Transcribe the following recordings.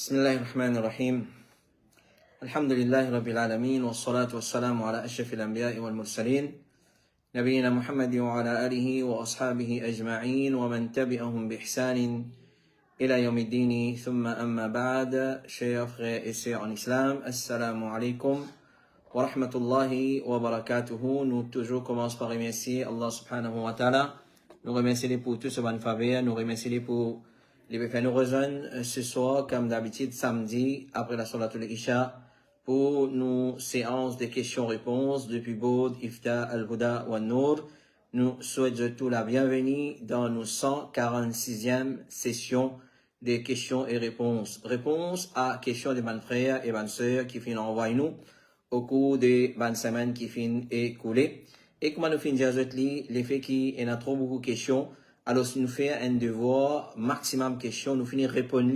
بسم الله الرحمن الرحيم الحمد لله رب العالمين والصلاة والسلام على أشرف الأنبياء والمرسلين نبينا محمد وعلى آله وأصحابه أجمعين ومن تبعهم بإحسان إلى يوم الدين ثم أما بعد. Chers frères et sœurs en islam, assalamu alaikum wa rahmatullahi wa barakatuhu. Nous toujours commençons par remercier Allah subhanahu wa ta'ala. Nous remercier pour tout ce bon faveur, nous remercier pour les bienfaits. Nous rejoignons ce soir, comme d'habitude, samedi, après la Salatul Isha, pour nos séances de questions-réponses depuis Boud, Ifta, Al-Huda wa Nour. Nous souhaitons tout la bienvenue dans nos 146e session de questions et réponses. Réponse à questions de bonnes frères et bonnes sœurs qui finissent envoyer nous au cours des bonnes semaines qui finissent écoulées. Et comment nous finissons l'effet qui y a trop beaucoup de questions. Alors, si nous faisons un devoir maximum de questions, nous finissons répondre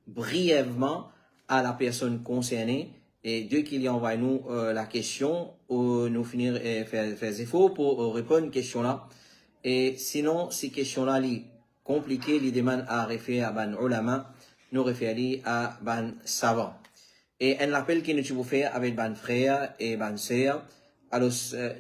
brièvement à la personne concernée. Et dès qu'il y envoie nous la question, nous finissons faire efforts pour répondre à une question là. Et sinon, ces questions-là, compliquées, les demandent à référer à ban ulama, nous référer à ban savant. Et un appel que nous pouvons faire avec ban frères et ban sœurs. Alors,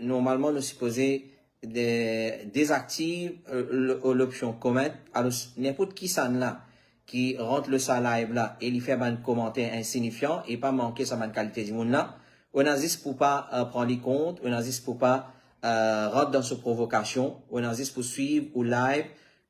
normalement, nous supposons désactive l'option comment. Alors, n'importe qui s'en là, qui rentre le sa live là, et il fait un commentaire insignifiant, et pas manquer sa bonne qualité du monde là, on a juste pour pas prendre les comptes, on a juste pour pas rentrer dans cette provocation, on a juste pour suivre au live,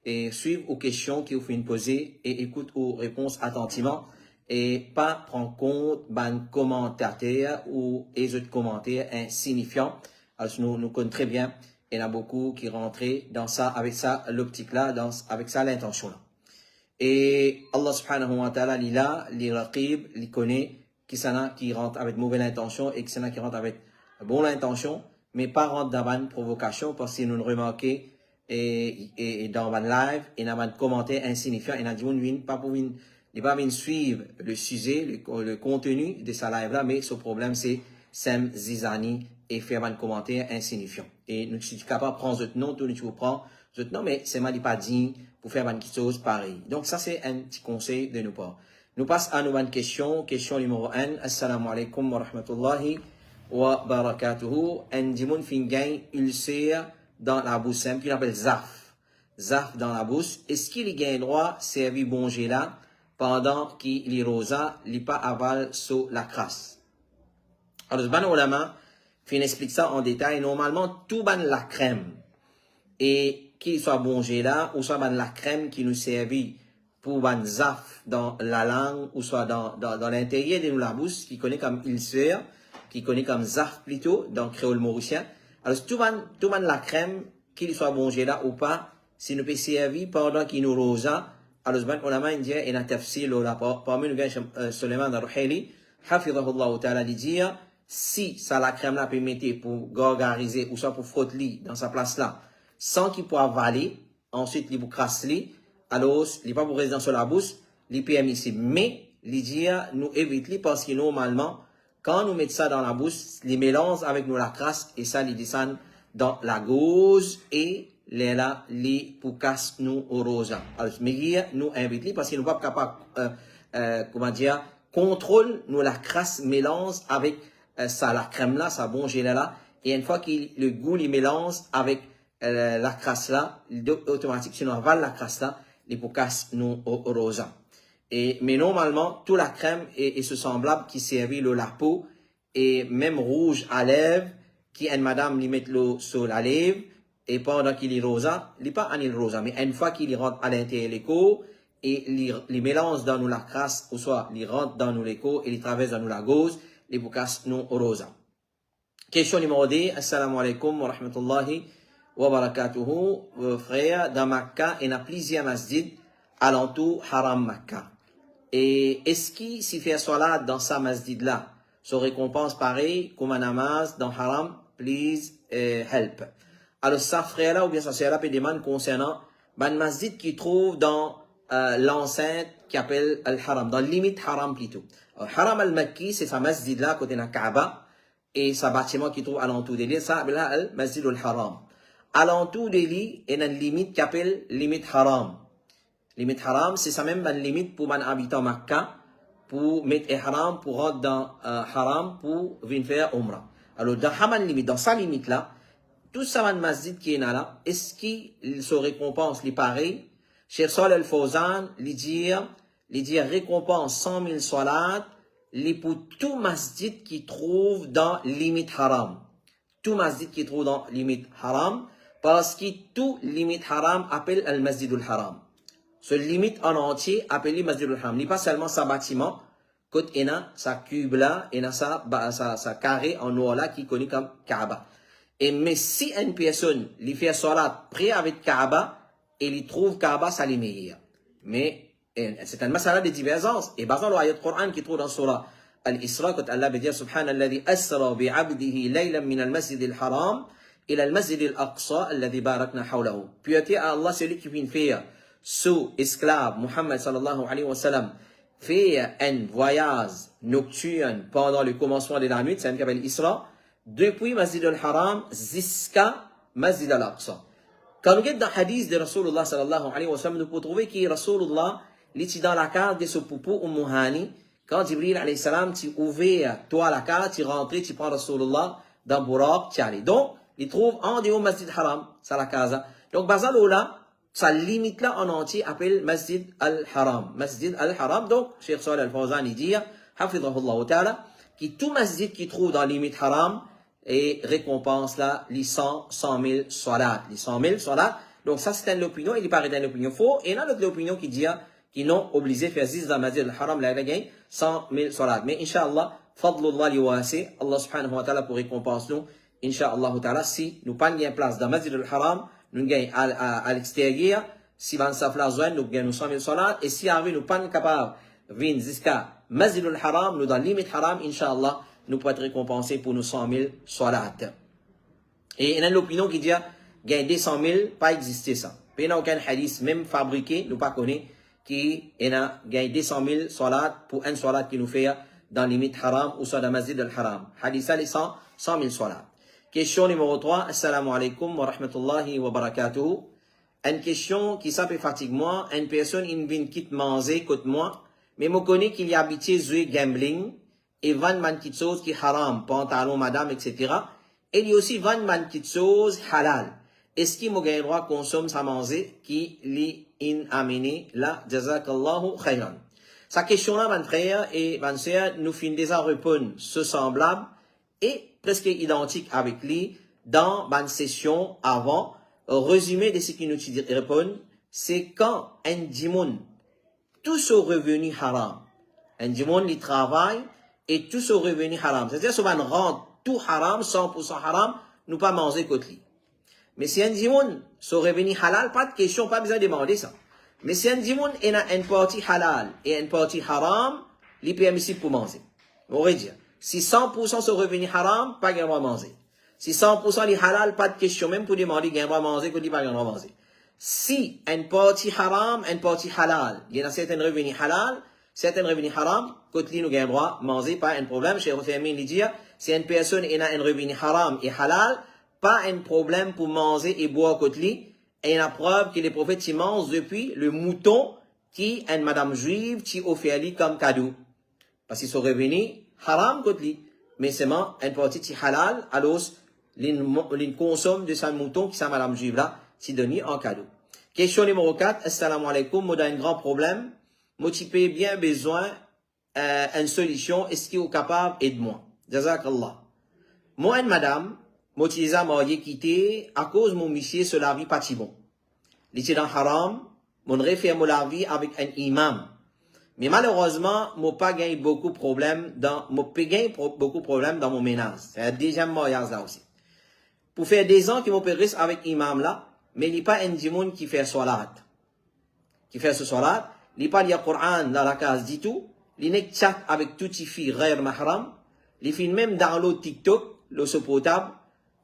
et suivre aux questions qui vous font poser, et écoute aux réponses attentivement, et pas prendre compte ban commentaires ou les autres commentaires insignifiants. Alors, nous connaissons très bien. Il y en a beaucoup qui rentraient dans ça, avec ça, l'optique-là, avec ça, l'intention-là. Et Allah subhanahu wa ta'ala, il a, les raqib, il connaît, qui rentre avec mauvaise intention et qui rentre avec bonne intention, mais pas rentre dans une provocation, parce que nous le remarquons, et dans un live, il y a un commentaire insignifiant, il y a dit, pas pour ne pas suivre le sujet, le contenu de sa live-là, mais ce problème, c'est Sem Zizani et faire un commentaire insignifiant. Et nous sommes capables de prendre notre nom, tout nous prend notre nom, mais c'est mal pas digne pour faire une chose pareille. Donc ça, c'est un petit conseil de nos parts. Nous passons à nos questions. Question numéro 1. Assalamu alaikum wa rahmatullahi wa barakatuhu. Un dimoun fingain ulcère dans la bouche simple, qu'il appelle zaf. Zaf dans la bouche. Est-ce qu'il y a un droit servir bonger là pendant qu'il est rosa, il pas aval sur la crasse? Alors, ban ulama, fin explique ça en détail. Normalement, tout ban la crème. Et qu'il soit bongé là, ou soit ban la crème qui nous servit pour ban zaf dans la langue, ou soit dans l'intérieur de nous la bouche, qui connaît comme ulcère, qui connaît comme zaf plutôt, dans le créole mauricien. Alors, tout ban la crème, qu'il soit bongé là ou pas, si nous peut servir pendant qu'il nous rosa, alors, ban ulama indien, et na tafsir là, parmi nous, Suleiman al-Ruhaili, hafidahullah ta'ala, dit, si ça la crème là peut mettre pour gargariser ou soit pour frotter dans sa place là, sans qu'il puisse avaler, ensuite il vous crasse alors il pas pour rester dans la bouche, il peut ici. Mais il dit nous évite parce que normalement quand nous mettons ça dans la bouche, les mélange avec nous la crasse et ça les descend dans la gauche et les pour casse nous au rosa. Alors mais nous invite parce que nous pas capable comment dire contrôle nous la crasse mélange avec ça la crème là, ça bon gelé là, et une fois que le goût il mélange avec la crasse là, automatiquement si on avale la crasse là, les boucasses nous au rosa. Et mais normalement toute la crème est ce semblable qui servit la peau et même rouge à lèvres qui une madame lui met l'eau sur la lèvre et pendant qu'il est rosa, il pas en rosa, mais une fois qu'il rentre à l'intérieur l'écho et il mélange dans nous la crasse ou soit il rentre dans nous l'écho et il traverse dans nous la gauche. Les boucas non rosa. Question numéro 2. Assalamu alaikum wa rahmatullahi wa barakatuhu. Frère, dans Makkah, il y a plusieurs masjids alentour haram Makkah. Et est-ce qu'il s'y fait salat dans sa masjid là, se récompense pareil comme un namaz dans haram, please help. Alors ça frère là ou bien ça sœur là peut demander concernant ban masjid qui trouve dans l'enceinte qui appelle al-haram, dans limite haram plutôt. Haram al-Makki, c'est sa masjid là, côté de la Kaaba, et sa bâtiment qui trouve alentour de l'île, ça appelle al-Masjid al-Haram. Alentour de l'île, il y a une limite qui appelle limite haram. Limite haram, c'est ça même une limite pour un habitant Makkah, pour mettre ihram, pour rentrer dans haram, pour venir faire umrah. Alors, dans Haman limite, dans sa limite là, tout ça de masjid qui est là, est-ce qu'il se récompense les pareils? Cheikh Saleh Al-Fawzan, lui dire récompense 100 000 salat, pour tout masjid qui trouve dans limite haram. Tout masjid qui trouve dans limite haram, parce que tout limite haram appelle al-masjid al-haram. Ce limite en entier appelle masjid al-haram. N'est pas seulement sa bâtiment, côté ena, sa cube là, ena sa carré en noir là, qui connaît comme Kaaba. Et mais si une personne lui fait salat près avec Kaaba, et lui trouve Kaaba, ça les meilleur. Mais c'est un masala de divergence. Et par exemple, l'ayat Coran qui trouve dans Surah Al-Isra, quand Allah veut dire Subhanalladhi asra bi'abdihi laylan min al-masjid al-haram ila al-masjid al-aqsa alladhi barakna hawlahu. Piété à Allah, c'est lui qui vient faire sous esclave Muhammad sallallahu alayhi wa sallam faire un voyage nocturne pendant le commencement de la nuit, c'est un qu'appelle Isra, depuis Masjid al-Haram jusqu'à Masjid al-Aqsa. Quand nous regardons dans le hadith de Rasulullah sallallahu alayhi wa sallam, nous pouvons trouver que Rasulullah, il est dans la carte de ce poupou ou Muhani, quand Jibril alayhi salam, tu ouvres toi la carte, tu rentres, tu prends Rasulullah dans Buraq, tu allais. Donc, il trouve en dehors Masjid al-Haram, c'est la casa. Donc, Bazalo là, sa limite là en entier appelle Masjid al-Haram. Masjid al-Haram, donc, Cheikh Saleh Al-Fawzan, il dit, hafidhahullah ta'ala, que tout masjid qui trouve dans la limite haram, et récompense là, les 100 000 salat. Les 100 000 salat. Donc ça, c'est une opinion, il paraît une opinion faux. Et là, l'autre opinion qui dit, qui n'ont obligé de faire 10 dans Masjid al-Haram, là, il a gagné 100 000 salat. Mais Inch'Allah, fadlullah li wasi, Allah subhanahu wa ta'ala pour récompense nous, Inch'Allah ta'ala, si nous pas gagnons place dans Masjid al-Haram, nous gagnons à l'extérieur, si van safla zone, nous gagnons 100 000 salat, et si nous pas capables de venir jusqu'à Masjid al-Haram, nous dans limite haram, Inch'Allah, nous pouvons être récompensés pour nos 100 000 salat. Et il y a l'opinion qui dit, gagner 200 000, pas exister ça. Il n'y a aucun hadith, même fabriqué, nous pas connaît, qui a gagné 200 000 salat pour un salat qui nous fait dans la limite haram ou soit dans Masjid al-Haram. Hadith ça, les 100 000 salat. Question numéro 3. Assalamu alaikum wa rahmatullahi wa barakatuhu. Une question qui s'appelle fatigue-moi. Une personne, une vient quitte manger, côté moi, mais me connaît qu'il y a habitué jouer gambling, et vend man petites choses qui haram, pantalon, madame, etc. Et il y a aussi vend man petites choses halal. Est-ce qu'il m'a gagné droit de consommer sa manger qui l'y in amené là, jazakallahu khayran. Sa question là, mon frère et mon sœur, nous finissons déjà répondre ce semblable et presque identique avec lui dans une session avant. Résumé de ce qui nous répond, c'est quand un dimoun, tout ce revenu haram, un dimoun, il travaille, et tout ce revenu haram. C'est-à-dire, si on rend tout haram, 100% haram, nous pas manger côté lui. Mais si un dimoun, ce revenu halal, pas de question, pas besoin de demander ça. Mais si un dimoun, il a une partie halal et une partie haram, il est permissible pour manger. On va dire, si 100% ce revenu haram, pas de droit à manger. Si 100% est halal, pas de question, même pour demander, il y a un droit à manger, qu'il n'y a pas de droit à manger. Si une partie haram, une partie halal, il y a certains revenus halal, certains revenus haram, côté nous gagnons droit manger, pas un problème. Chez Rothermin, il dit, si une personne a un revenu haram et halal, pas un problème pour manger et boire côté et il y a preuve que les prophètes ils mangent depuis le mouton qui une madame juive qui offert lui comme cadeau. Parce qu'ils sont revenus haram côté mais seulement une partie halal, alors ils consomment de ce mouton qui sa madame juive là, qui donne en cadeau. Question numéro 4, assalamu alaikum, moi j'ai un grand problème. Moi, tu peux bien besoin une solution. Est-ce qu'il est capable aide-moi? Jazakallah. Moi, une madame, moi, tu les as mariés quittés à cause de mon monsieur sur la vie pas si bon. Il était dans haram, mon réfère mon la vie avec un imam. Mais malheureusement, moi, pas gagné beaucoup de problèmes dans, moi, pas gagné beaucoup de problèmes dans mon ménage. C'est un deuxième mariage là aussi. Pour faire des ans que mon père reste avec imam là, mais il n'y a pas un dimoun qui fait salat. Qui fait ce salat. Il n'y a pas le Coran dans la case du tout. Il n'y a chat avec toutes les filles rare mahram. Il fait même dans l'eau TikTok, l'eau potable.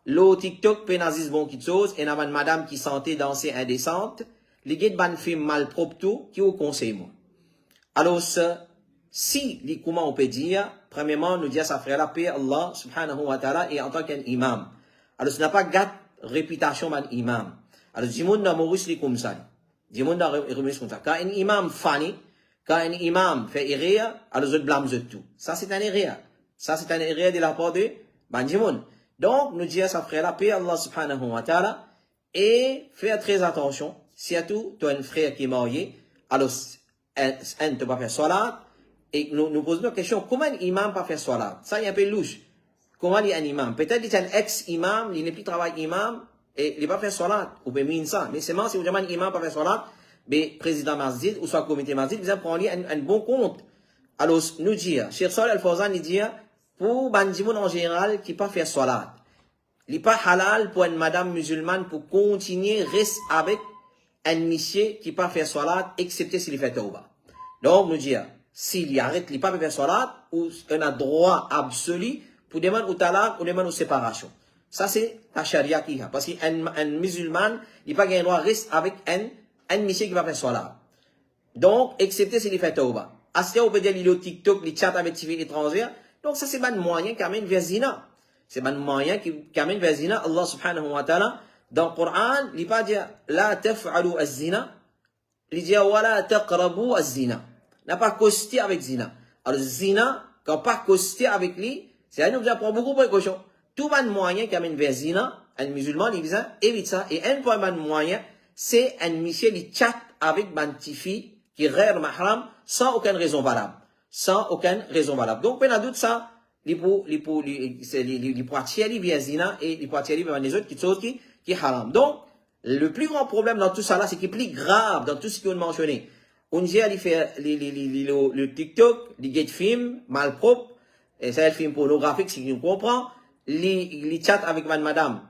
L'eau TikTok, pénazis bon qui chose. Et il y a une madame qui sentait danser indécente. Il y a une film malpropre tout, qui au conseil moi. Alors, si, comment on peut dire, premièrement, nous dire sa frère la paix, Allah subhanahu wa ta'ala, et en tant qu'un imam. Alors, ce n'a pas gâte réputation d'un imam. Alors, du monde dans Maurice, comme ça. Du monde dans Maurice, comme ça. Quand un imam fani, Quand un imam fait erreur, alors les autres blâment tout. Ça, c'est un erreur. Ça, c'est un erreur de la part de Bandimoun. Donc, nous disons à sa frère, la paix Allah subhanahu wa ta'ala, et faire très attention, surtout, tu as un frère qui est marié, alors, un ne peut pas faire salat, et nous posons la question, comment un imam peut faire salat? Ça, il est un peu louche. Comment il est un imam? Peut-être qu'il est un ex-imam, il n'est plus travail imam, et il n'est pas fait salat, ou bien mine ça. Mais seulement si vous avez un imam pas faire salat, mais président masjid, ou soit comité masjid, vous allez prendre un bon compte. Alors, nous dire, Cheikh Salih Al-Fawzan, il dit, pour Bandimoun en général, qui pas faire salat, il n'est pas halal pour une madame musulmane pour continuer, reste avec un monsieur qui pas faire salat, excepté s'il fait tauba. Donc, nous dire, s'il arrête, il pas faire salat, ou on a droit absolu pour demander au talaq ou demander aux séparation. Ça, c'est la charia qui a. Parce qu'un musulman, il n'a pas le droit de rester avec un monsieur qui va faire salat. Donc, excepté s'il fait tauba. Est-ce qu'on peut dire qu'il est au TikTok, il chatte avec TV étrangère? Donc, ça, c'est un moyen qui amène vers zina. C'est un moyen qui amène vers zina. Allah subhanahu wa ta'ala, dans le Coran, il pas dire, la taf'alu az-zina. Il dit, wa la taqrabu az-zina. N'a pas costé avec zina. Alors, zina, quand pas costé avec lui, c'est un objet prend beaucoup de précautions. Tout un moyen qui amène vers zina, un musulman, il dit, évite ça. Et un point de moyen, c'est un monsieur qui chatte avec une petite fille qui rêve mahram sans aucune raison valable. Sans aucune raison valable. Donc, on a doute ça, les pratiques, les zina, et les pratiques, les autres qui haram. Donc, le plus grand problème dans tout ça là, c'est qu'il est plus grave dans tout ce qu'on a mentionné. On dit, il fait le TikTok, les get film, malpropre, et c'est un film pornographique, si on comprend, les chats avec madame,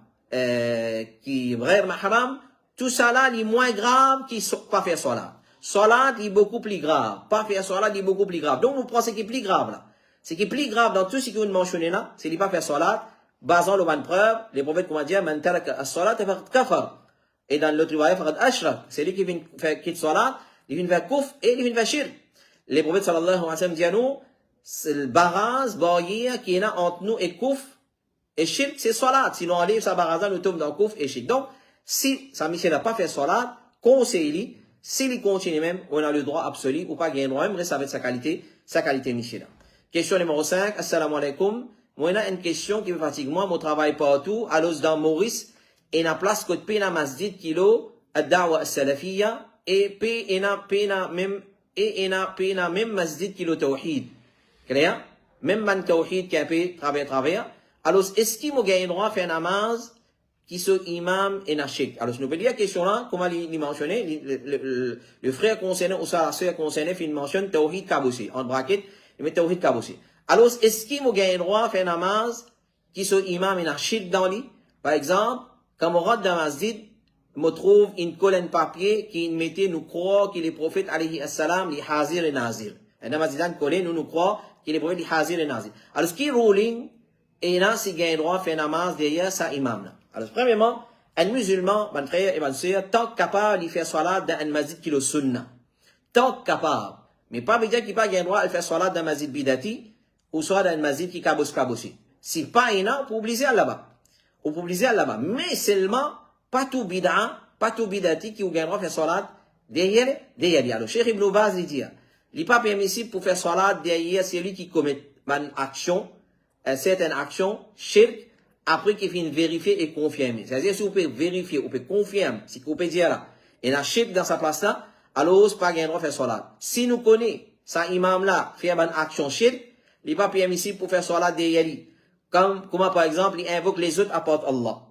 qui rêve mahram, tout ça là, il est moins grave qu'il ne pas faire salat. Salat, il est beaucoup plus grave. Pas faire salat, il est beaucoup plus grave. Donc, vous pensez qu'il est plus grave là. Ce qui est plus grave dans tout ce qu'on a mentionné là, c'est de ne pas faire salat, basant le bonne preuve, les prophètes, comment dire, man taraka as-salat, faqad kafar. Et dans l'autre riwaya, faqad ashrak. C'est lui qui vient faire quitte salat, il vient faire kouf et il vient faire shirk. Les prophètes sallallahu alayhi wa sallam disent à nous, c'est le barrage, barrière qui est là entre nous et kouf et shirk, c'est salat. Si l'on enlève sa barrage, nous tombons dans kouf et shirk. Donc, si sa mission n'a pas fait salat, conseille-lui, s'il continue même, on a le droit absolu ou pas gagner droit, même reste avec sa qualité mission. Question numéro 5, assalamu alaikum. Moi, il y a une question qui me fatigue. Moi, mon travail partout, à l'os dans Maurice, et na place côté pena masjid kilo, ad-da'wa as-salafiyya, et pena même masjid kilo tawhid. Clair? Même man tawhid qui a pu travers. Alors, est-ce qu'il m'a gagné droit à faire namaz, qui sont imam et nachik? Alors, je nous peux dire la question là, comment il mentionné, le frère concerné, ou sa sœur concernée, il mentionne tawhid kaboussi, en bracket, il met tawhid kaboussi. Alors, est-ce qu'il m'a gagné droit à faire namaz, qui sont imam et nachik dans lui? Par exemple, quand on rentre dans masjid, me trouve une colonne papier qui mettait nous croire que les prophètes alayhi assalam, les hazir et nazir. Et dans masjid, une colonne, nous croit que les prophètes, les hazir et nazir. Alors, ce qui est ruling, et là, c'est gagne droit à faire namaz derrière sa imam là. Alors, premièrement, un musulman, mon frère et ma soeur, tant capable de faire salat dans un masjid qui est le sunnah. Tant capable. Mais pas dire qu'il n'a pas gagne droit à faire salat dans un masjid bidati, ou soit dans un masjid qui kabos. Si pas il a, pour obliger là-bas. Ou pour obliger là-bas. Mais seulement, pas tout bidati qui ou gagne droit à faire salat derrière. Alors, Cheikh Ibn Baz, il dit, il n'est pas permissible pour faire salat derrière celui qui commet une action, certaines actions, shirk, après qu'il finisse vérifier et confirmer. C'est-à-dire, si vous pouvez vérifier, vous pouvez confirmer, si vous pouvez dire là, il y a un shirk dans sa place là, alors, c'est pas gain droit faire salat. Si nous connaissons, ça imam là, fait une action shirk, il n'est pas permissible pour faire salat derrière lui. Comment par exemple, il invoque les autres à part Allah.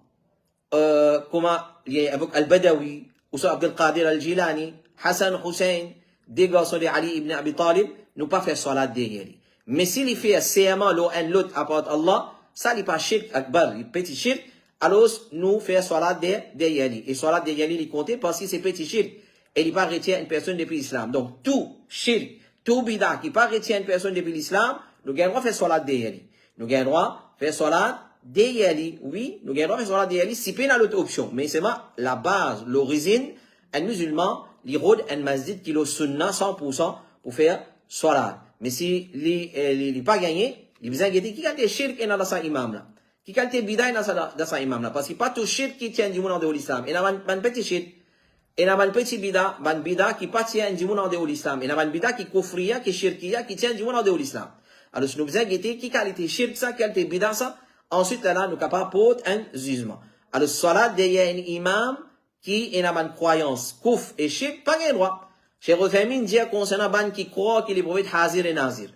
Comment il invoque Al-Badawi, ou soit Abdel Qadir Al-Jilani, Hassan Hussein, des garçons de Ali ibn Abi Talib, nous pas faire salat derrière lui. Mais s'il fait serment l'autre à part Allah, ça n'est pas shirk akbar, il petit shirk, alors nous faire salat derrière lui. Et salat derrière lui, il compte parce que c'est petit shirk. Et il pas retient une personne depuis l'islam. Donc tout shirk, tout bida qui pas retient une personne depuis l'islam, nous gagnons droit faire salat derrière lui. Nous gagnons droit faire salat derrière lui. Oui, nous gagnons droit faire salat derrière lui si pas l'autre option. Mais c'est la base, l'origine, un musulman, il rôde un masjid qui est sunna 100% pour faire salat. Mais si il n'est pas gagné, il vous inquiète qui a des shirk dans sa imam là. Qui a des bida dans sa imam là. Parce que pas tout shirk qui tient du monde en dehors de l'islam. Et là, un petit shirk. Et n'a ban petit bida, ban bida qui pas tient du monde en dehors de l'islam. Et n'a ban bida qui kofria, qui shirkia, qui tient du monde en dehors de l'islam. Alors, si nous faisons guetter, qui qualité shirk ça, qualité bida ça, ensuite, là, nous capables pour un jugement. Alors, salat derrière un imam, qui est dans une croyance, kouf et shirk, pas gain droit. Cheikh Othaymin dit concernant ban qui croit qu'il est prophète Hazir et Nazir.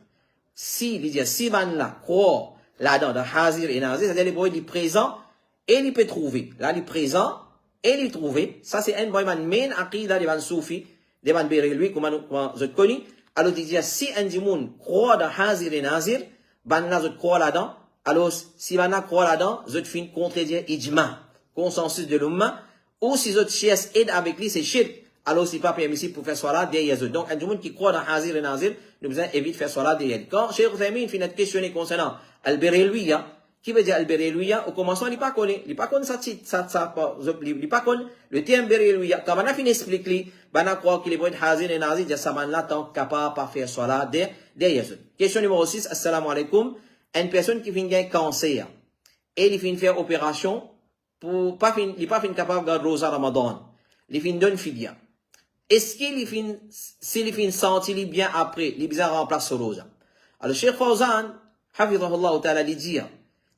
Si, il dit, si ban là, croit, là-dedans, dans Hazir et Nazir, c'est-à-dire les prophètes, il est présent, et il peut trouver. Là, il est présent, et il trouvé, ça c'est un boy man main aqida de ban soufi, de ban berelui, comment vous connaissez. Alors il dit, si un dimoun croit dans Hazir et Nazir, ban là, vous croit là-dedans, alors si ban là croit là-dedans, vous fin contredire ijma, consensus de l'umma, ou si votre chies aide avec lui, c'est shirk, alors c'est pas permissible pour faire cela derrière eux. Donc un dimoun qui croit dans Hazir et Nazir, nous besoin éviter faire cela derrière lui. Quand Cheikh Othaymin finit de questionner concernant al-berelui, qui veut dire al-Berelouia, au commencement, il n'est pas connu. Il n'est pas connu il n'est pas connu. Le terme Berelouia, quand on a fini d'expliquer, on a croire qu'il est pour être Hazir et Nazir, il ça là, tant capable de faire cela derrière eux. Question numéro 6, assalamu alaikum. Une personne qui finit un cancer, et il finit faire opération, pour pas fin, il pas fin capable de garder Rosa Ramadan. Il finit donner fidia. Est-ce qu'il finit, s'il finit sentir bien après, il besoin remplacer Rosa? Alors, Cheikh Fawzan, hafidhahullah ta'ala, il dit,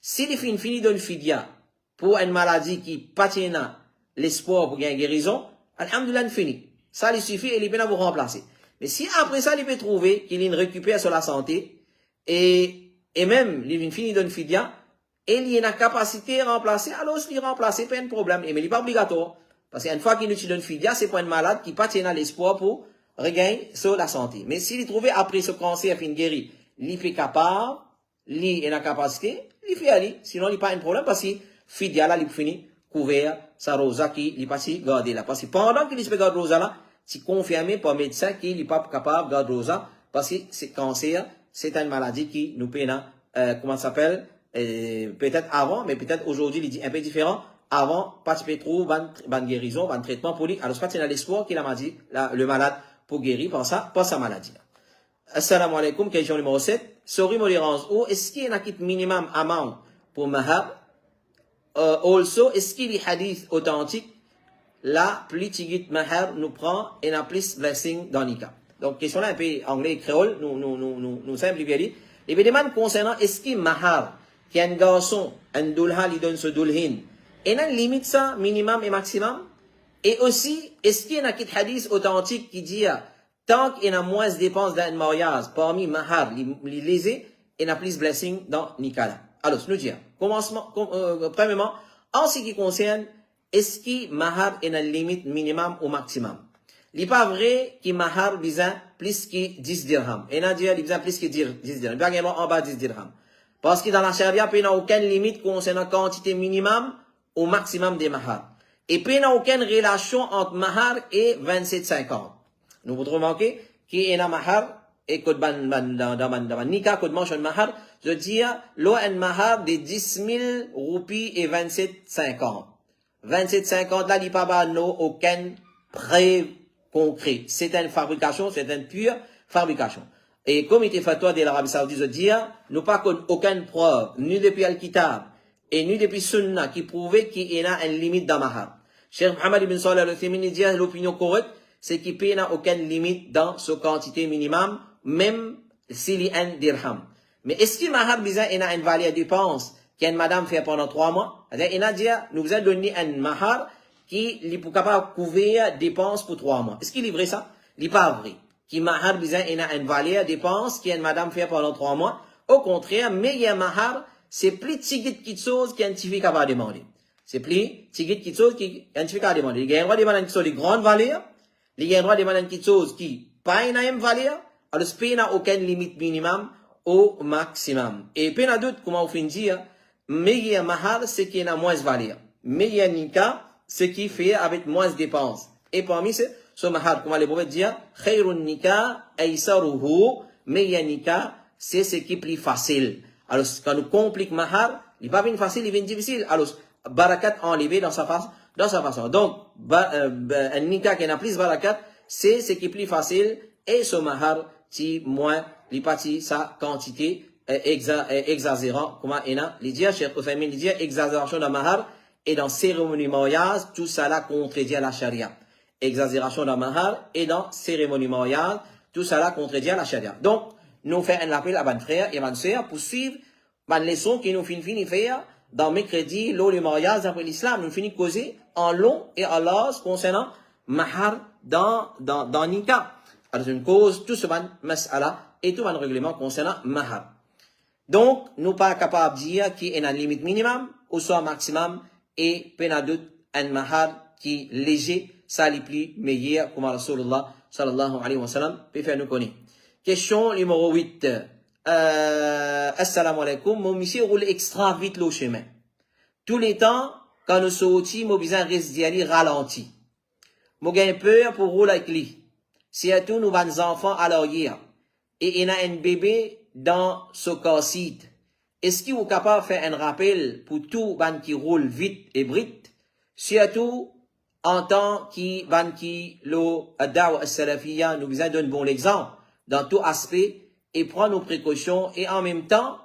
si les fins finit d'une fidia pour une maladie qui patina l'espoir pour gagner guérison, alhamdoulilah, fini. Ça lui suffit et il peut vous remplacer. Mais si après ça, il peut trouver qu'il récupère sur la santé, et même, il finit d'une fidia, et il a la capacité de remplacer, alors s'il remplace, pas un problème. Mais il n'est pas obligatoire. Parce qu'une fois qu'il utilise une fidia, c'est pour une malade qui patina l'espoir pour regagner sur la santé. Mais s'il trouve après ce cancer fin guéri, il est capable, il a la capacité, il fait aller, sinon il n'y a pas un problème parce que fidia là, il finit couvert sa rosa qui il pas si garder là. Parce que pendant qu'il se garde rosa là, c'est confirmé par médecin qu'il n'est pas capable de garder rosa parce que c'est cancer, c'est une maladie qui nous peine, comment ça s'appelle, peut-être avant, mais peut-être aujourd'hui il dit un peu différent. Avant, participer trop, ban guérison, ban traitement pour lui. Alors, c'est pas l'espoir qu'il a dit, le malade pour guérir par ça, pas sa maladie. Assalamu alaikum, question numéro 7. Sorry, modérance. Ou est-ce qu'il y a un minimum amount pour mahar? Also, est-ce qu'il y a des hadiths authentiques? Là, plus tigit mahar nous prend et n'a plus blessing dans Nika. Donc, question là un peu anglais et créole, nous simplifions. Les demandes concernant est-ce qu'il y a mahar, qui a un garçon, un dulha, il donne ce dulhin, et il y a une limite ça, minimum et maximum? Et aussi, est-ce qu'il y a un hadith authentique qui dit, tant qu'il y a moins de dépenses d'un mariage, parmi mahar, les lésés, il y a plus blessing dans Nikala. Alors, nous disons, premièrement, en ce qui concerne, est-ce que mahar est une limite minimum ou maximum? Il n'est pas vrai que mahar besoin plus que 10 dirhams. Et il a besoin plus que 10 dirhams. Il n'y a pas en bas 10 dirhams. Parce que dans la charia, il n'y a aucune limite concernant la quantité minimum au maximum des mahar. Et puis, il n'y a aucune relation entre mahar et 27,50. Nous pouvons remarquer qu'il y a un mahar et que dans Nika, que mange un mahar, je dis, l'eau un mahar de 10 000 roupies et 27,50. 27,50, là, il n'y a pas aucun preuve concret. C'est une fabrication, c'est une pure fabrication. Et comme il était fatwa de l'Arabie Saoudite, je dis, nous pas aucune preuve, ni depuis Al-Kitab, et ni depuis Sunna, qui prouvait qu'il y a une limite dans mahar. Cheikh Mohammed ibn Salih al-Uthaymin dit, l'opinion correcte, c'est qu'il n'y a aucune limite dans sa quantité minimum, même s'il y a un dirham. Mais est-ce que mahar besoin il a une valeur de dépense qu'une madame fait pendant 3 mois? Il a dit, nous vous avons donné un mahar qui est capable de couvrir dépenses pour 3 mois. Est-ce qu'il est vrai ça? Il n'est pas vrai. Qui mahar besoin il a une valeur de dépense qu'une madame fait pendant 3 mois. Au contraire, meilleur mahar, c'est plus tigit quelque chose qui est capable de demander. C'est plus tigit quelque chose qui est capable de demander. Il y a un droit de demander quelque chose de grande valeur. Il y a un droit de demander quelque chose qui pas une même valeur. Alors, il n'y a aucune limite minimum au maximum. Et puis, il y a d'autres, comment on finit dire, meilleur mahar, c'est qu'il y a moins de valeur. Meilleur nika, ce qui fait avec moins de dépenses. Et parmi ce mahar, comment les prophètes disent, khayrun nika, aysaruhu, meilleur nika, c'est ce qui est plus facile. Alors, quand on complique mahar, il n'est pas bien facile, il est difficile. Alors, barakat enlevé dans sa façon. Donc, un nika qui n'a plus de barakat, c'est ce qui est plus facile, et ce mahar, si moins, il partit sa quantité, exagérant, comment il a, les dire, Cheikh Othaymin, les dire, exagération dans mahar, et dans cérémonie mariage, tout ça là contredit la charia. exagération dans mahar et dans cérémonie mariale, tout cela contredit la charia. Donc, nous faisons un appel à mes frères et mes sœurs pour suivre les leçons que nous finissons faire dans mercredi, lors du mariage d'après l'islam. Nous finissons causer en long et en large concernant mahar dans Nika. Alors, une cause, tout ce mas'ala et tout un règlement concernant mahar. Donc, nous pas capables de dire qu'il y a une limite minimum ou soit maximum et peine un mahar qui est léger, ça les plus meilleur comme Rasulullah sallallahu alayhi wa sallam peut faire nous connaître. Question numéro 8. Assalamu alaikum. Mon monsieur roule extra vite le chemin. Tous les temps, quand nous sortis, mon besoin reste d'y aller ralenti. Mon gain peur pour rouler avec lui. Si à tout nous avons enfants à l'arrière et il y a un bébé dans ce cas-ci, est-ce qu'il est capable de faire un rappel pour tout ban qui roule vite et brite, surtout en tant que ban qui le dawa as-salafiyya nous besoin d'un bon exemple dans tout aspect et prend nos précautions et en même temps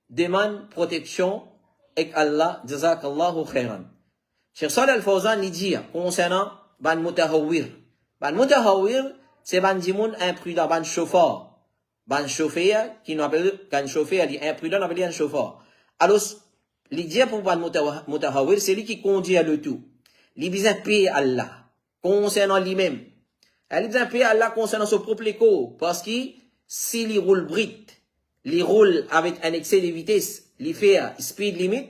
demande protection avec Allah, jazakallahu khairan. Cheikh Salih Al-Fawzan il dit concernant ban mutahawwir. Ban mutahawwir c'est ban dimoun imprudent, ban chauffeur. Ban chauffeur qui nous appelle quand chauffeur dit imprudent, on appelle un chauffeur. Alors l'idée pour ban mutahawwir c'est lui qui conduit le tout. Il besoin payer Allah concernant lui-même. Il besoin payer Allah concernant son propre écho parce que s'il roule brite, il roule avec un excès de vitesse, il fait speed limit,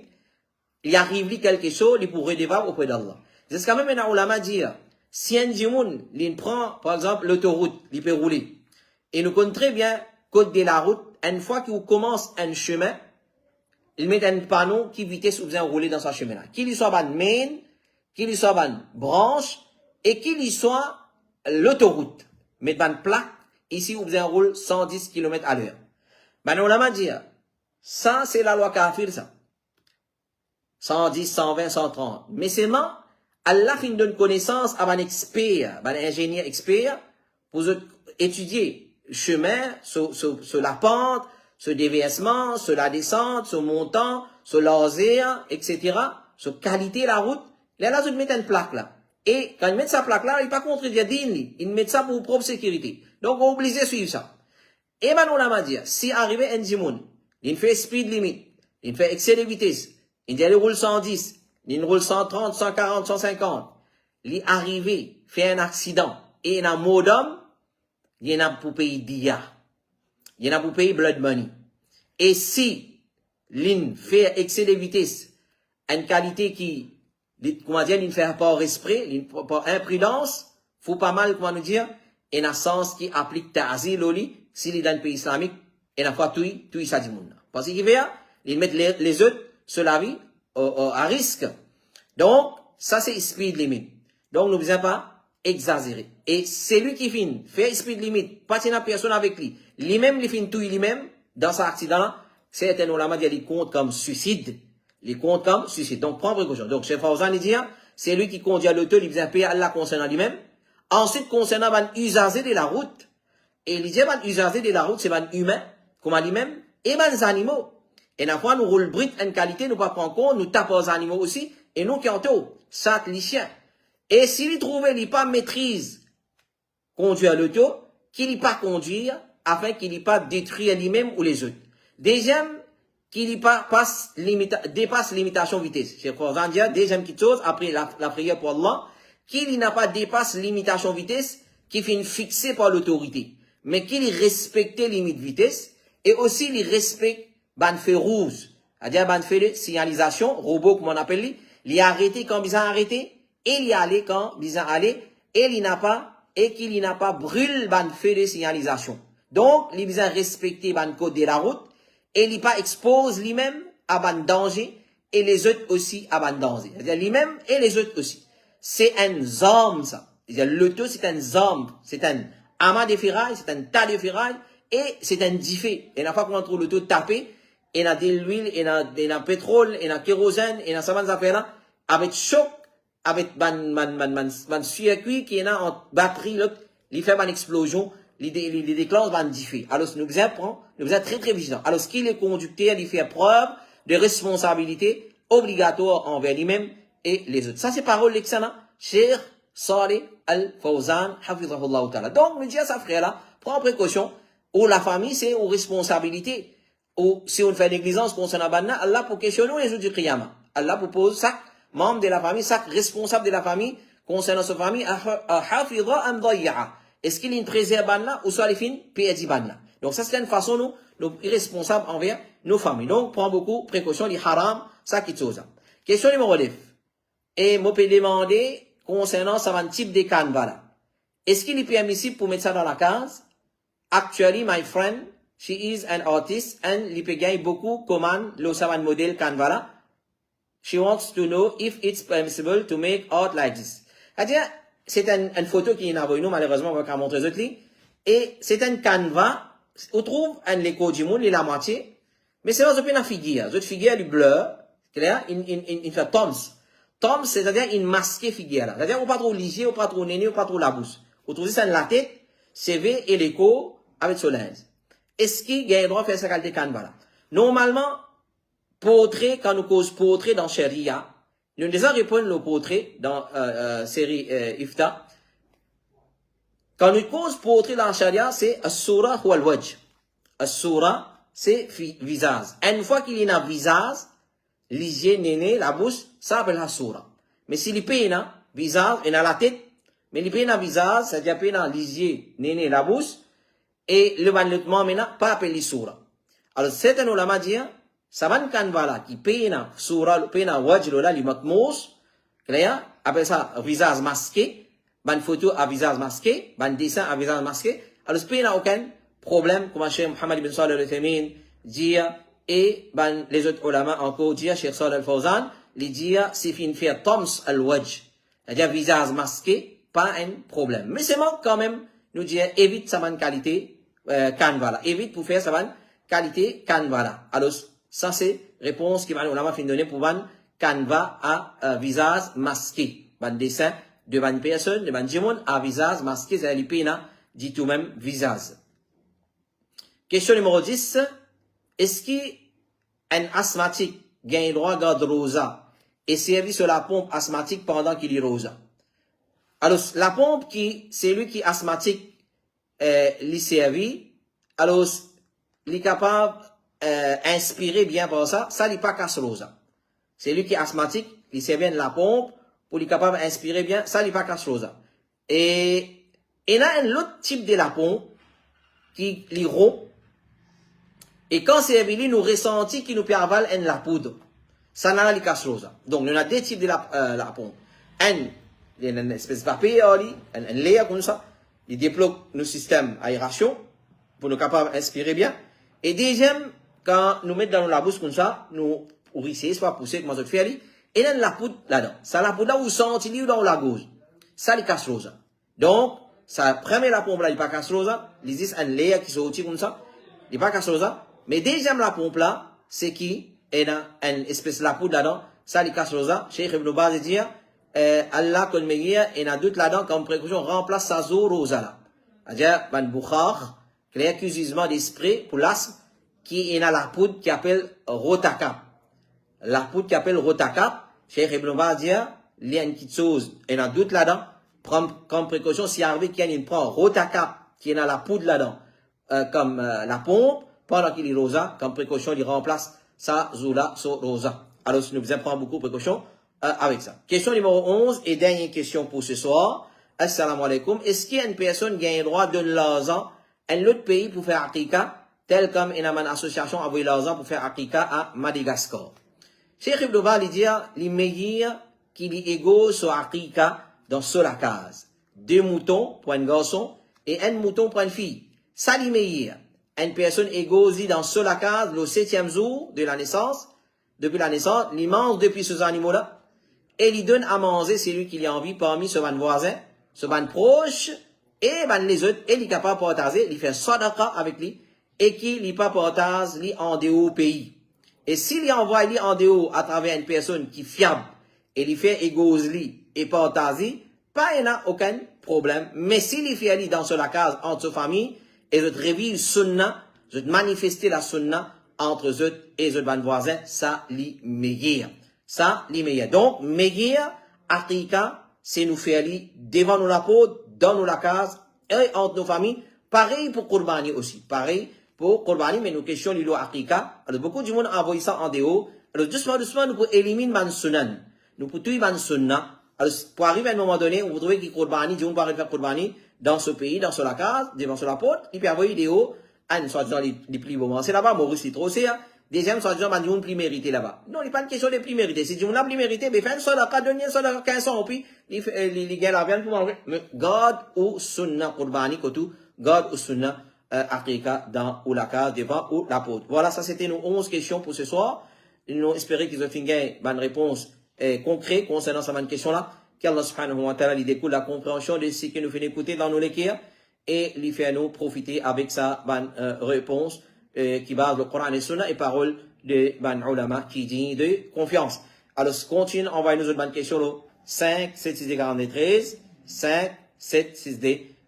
il arrive quelque chose, il pourrait devoir auprès d'Allah. C'est quand même un ulama dire, si un djimoun, il prend, par exemple, l'autoroute, il peut rouler. Et nous connaissons très bien, code de la route, une fois qu'il commence un chemin, il met un panneau qui vitesse ou besoin rouler dans ce chemin-là. Qu'il y soit ban main, qu'il y soit ban branche, et qu'il y soit l'autoroute. Met ban plaque, ici, vous avez un roule 110 km à l'heure. Ben, on l'a dit, ça, c'est la loi kafir, ça. 110, 120, 130. Mais c'est moi, Allah fin donne connaissance à un expert, un ingénieur expert, pour étudier le chemin, sur la pente, sur le déversement, sur la descente, sur le montant, sur l'azère, etc., sur qualité de la route. Là, ils mettent une plaque là. Et quand ils mettent sa plaque là, ils ne pas contredire d'île, ils mettent ça pour propre sécurité. Donc, on est obligé de suivre ça. Et maintenant, on a dit, si arrivé un djimoun, il fait speed limit, il fait excès de vitesse, il roule 110, il roule 130, 140, 150, il arrivé, fait un accident, et il a un mot d'homme, il y en a pour payer dia, il y en a pour payer blood money. Et si, l'in fait excès de vitesse, une qualité qui, comment dire, il ne fait pas esprit, par imprudence, faut pas mal, comment nous dire, et un sens qui applique ta'azir loli, s'il est dans le pays islamique, et n'a pas tout ça du monde. Parce qu'il fait, il met les autres sur la vie, à risque. Donc, ça c'est speed limit. Donc, nous ne devons pas exagérer. Et c'est lui qui finit, fait speed limit, pas de personne avec lui. Lui-même, il finit tout lui-même, dans cet accident-là, c'est un ulama dit, il compte comme suicide. Il compte comme suicide. Donc, prends précaution. Donc, Cheikh Fawzan, il dit, c'est lui qui conduit l'auto, il vient payer Allah concernant lui-même. Ensuite, concernant l'usager de la route, et il dit, l'usager de la route, c'est humain, comme lui-même, et les animaux. Et la fois, nous roulons brut en qualité, nous pas prendre compte, nous tapons aux animaux aussi, et nous qui en tout, ça, les chiens. Et s'il trouve, il pas maîtrise, conduire l'auto, qu'il n'y pas conduire, afin qu'il n'y pas détruire lui-même ou les autres. Deuxième, qu'il n'y pas dépasse limitation vitesse. C'est pour ça dire, deuxième petite chose, après la prière pour Allah, qu'il n'a pas dépasse limitation vitesse, qui finit fixée par l'autorité. Mais qu'il respecte les limites vitesse, et aussi il respecte ban feu rouge. C'est-à-dire ban feu de signalisation, robot comme on appelle, il a arrêté quand il a arrêté, et il y allé quand il a allé, et il n'a pas brûlé ban feu de signalisation. Donc, il a respecté ban code de la route, et il pas expose lui-même à ban danger, et les autres aussi à ban danger. C'est-à-dire lui-même et les autres aussi. C'est un zombie, ça. C'est-à-dire l'auto, c'est un zombie. C'est un amas de ferraille, c'est un tas de ferraille, et c'est un diffé. Et la fois qu'on trouve l'auto tapé, et il y a de l'huile, et il y a pétrole, et il y a kérosène, et il y a ça, affaires avec choc, avec ban circuit qui est en batterie, il fait une explosion, il déclenche ban diffé. Alors, nous devons être très, très vigilants. Alors, ce qu'il est conducteur, il fait preuve de responsabilité obligatoire envers lui-même et les autres. Ça, c'est parole d'excellent, cher Salih Al-Fawzan, hafizahullah ta'ala. Donc, nous disons à sa frère là, prends précaution, ou la famille, c'est une responsabilité. Ou si on fait négligence concernant Banna, Allah pour questionner les jours du Qiyamah. Allah propose chaque membre de la famille, chaque responsable de la famille, concernant sa famille, est-ce qu'il est préserve Banna ou soit les fins, puis Banna. Donc ça c'est une façon, nous irresponsables envers nos familles. Donc, prends beaucoup précaution, les haram, ça qui chose. Question numéro 9. Et moi, peux demander, concernant ça, un type de canevas là. Est-ce qu'il est permissible pour mettre ça dans la case? Actually, my friend, she is an artist and il peut gagner beaucoup comment le savant modèle canevas là. She wants to know if it's permissible to make art like this. C'est-à-dire, c'est une photo qui est envoyée nous, malheureusement, on va pas montrer les autres. Et c'est un canevas, on trouve un l'écho du monde, il est la moitié. Mais c'est pas une figure. Cette figure, elle est bleue, clair, il fait Toms. Toms, c'est-à-dire une masquée figure là. C'est-à-dire, on pas trop ligier, on pas trop néné, on pas trop la bouche. On trouve ça dans la tête, CV et l'écho avec son linge. Est-ce qu'il y a le droit de faire sa qualité canevas là? Normalement, portrait, quand nous cause portrait dans Sharia, nous déjà répondre le portrait dans série Ifta. Quand nous cause portrait dans Sharia, c'est as-sura ou al-wajh. As-sura, c'est visage. Une fois qu'il y a un visage, l'hygiène néné, la bouche, ça s'appelle as-sura. Mais s'il y a un visage, il y a la tête, mais il y a un visage, c'est-à-dire qu'il y a l'hygiène néné, la bouche, et le vêtement maintenant, pas appelé sura. Alors, c'est un ulama dit, ça va canevas là, qui paye na sura, paye na wajh là, li matmous, clair, appelle ça visage masqué, ban photo à visage masqué, ban dessin à visage masqué. Alors, paye na aucun problème, comme Cheikh Mohammed ibn Salih al-Uthaymeen dit, et ban les autres ulama encore dit, Cheikh Salih al-Fawzan, li dit, c'est fin faire toms al-wajh, c'est-à-dire visage masqué, pas un problème. Mais c'est bon quand même, nous dit, évite sa bonne qualité, canevas là, évite pour faire sa bonne qualité canevas là. Alors, ça, c'est réponse qui va nous fin donner pour un canevas à visage masqué. Un dessin de une personne, de un jimon à visage masqué, c'est l'ipéna, dit tout même visage. Question numéro 10. Est-ce qu'un asthmatique gagne le droit de garder rosa et servir sur la pompe asthmatique pendant qu'il est rosa? Alors, la pompe c'est lui qui est asthmatique, lui servi, alors, il est capable inspirer bien par ça, ça n'est pas casse rosa. C'est lui qui est asthmatique, il sert bien de la pompe, pour lui capable inspirer bien, ça n'est pas casse rosa. Et il y a un autre type de la pompe, qui est rond, et quand c'est lui, nous ressentons qu'il nous peut avaler la poudre. Ça n'a pas de casse rosa. Donc, il y a deux types de la pompe. Il y a une espèce de papier, un layer comme ça, il débloque nos systèmes aération, pour nous capables d'inspirer bien. Et deuxième, quand nous mettons dans la bouche comme ça, nous risquons, soit pousser, comme ça fait, et il y a la poudre là-dedans. Ça, la poudre là, où sentez ou dans la gauche. Ça, les casse rosa. Donc, ça, premier la pompe là, il n'est pas casse rosa. Il existe un layer qui sortit comme ça. Il n'est pas casse rosa. Mais deuxième la pompe là, c'est qui, il y a une espèce de la poudre là-dedans. Ça, les casse rosa. Cheikh Ibn Baz dit, Allah, qu'on il y a d'autres là-dedans, comme précaution, remplace sa zo rosa là. C'est-à-dire, ban boukhar, l'accusement d'esprit pour l'asthme, qui est dans la poudre qui appelle Rotacap. La poudre qui appelle Rotacap, Cheikh Ibn Baz dit, il y a une petite chose, il y a d'autres là-dedans, prendre comme précaution, si arrive qu'il y a une prend Rotacap, qui est dans la poudre là-dedans, comme la pompe, pendant qu'il est rosa, comme précaution, il remplace sa zoula sur rosa. Alors, si nous faisons prendre beaucoup de précautions avec ça. Question numéro 11 et dernière question pour ce soir. Assalamu alaikum. Est-ce qu'il y a une personne qui a le droit de l'argent à un autre pays pour faire Akika, tel comme une association a envoyé l'argent pour faire Akika à Madagascar? Cheikh Ibn Baz dit, les meilleurs qui est égaux sur Akika dans la case. 2 moutons pour un garçon et 1 mouton pour une fille. Ça, les meilleurs. Une personne égaux dans la case, le 7e jour de la naissance, depuis la naissance, il mange depuis ces animaux-là, et il donne à manger celui qui a envie parmi ce voisin, ce proche, et les autres, et il est capable de partager, il fait sadaqa avec lui, et qu'il n'est pas partage lui en dehors pays. Et s'il envoie lui en dehors à travers une personne qui est fiable, et il fait égaux lui, et partager, pas il n'y a aucun problème. Mais s'il fait lui dans la case entre sa famille, et je révise sunna, je manifester la sunna entre eux et les voisins, ça, li meilleur. Ça, li meilleur. Donc, meilleur, Akika, c'est nous faire li devant nous la peau, dans nous la case, et entre nos familles. Pareil pour Qurbani aussi. Pareil pour Qurbani, mais nous questions l'îlot Afrika. Alors, beaucoup de monde envoie ça en dehors. Alors, doucement, nous pour éliminer man sunan. Nous pour tuer man sunna. Alors, pour arriver à un moment donné, on vous trouvez qu'il Qurbani, dit on peut faire Qurbani dans ce pays, dans la case, devant sur la porte, il peut avoir une vidéo, un, soit disant, les plus beaux c'est là-bas, Maurice, c'est trop, c'est, deuxième, soit disant, on plus mérité là-bas. Non, il n'est pas une question de plus mérité. Si on a plus mérité, mais fait un seul, à donner un seul, 15 ans, puis, les gars, la viande pour manger. Mais, God ou sunna Qurbani, kotou, God ou sunna, Afrika, dans, ou la case, devant, ou la porte. Voilà, ça, c'était nos 11 questions pour ce soir. Nous espérons qu'ils ont fait une réponse, concrète concernant cette question-là. Qu'Allah subhanahu wa ta'ala lui découle la compréhension de ce que nous faisons écouter dans nos lectures et lui fait nous profiter avec sa réponse qui base le Coran et Sunna et parole de ban ulama qui dit de confiance. Alors, continue, envoyez-nous une bonne question 5 7 6 42 13 5 7 6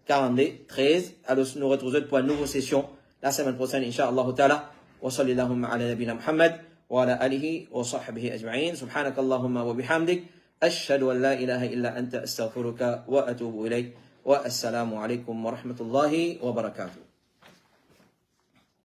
42 13. Alors, nous retrouvons pour une nouvelle session la semaine prochaine, Inch'Allah ta'ala. Wa sallallahu ala nabina Muhammad wa ala alihi wa sahbihi ajma'in. Subhanakallahumma wa bihamdik. أشهد أن لا إله إلا أنت أستغفرك وأتوب إليك والسلام عليكم ورحمة الله وبركاته.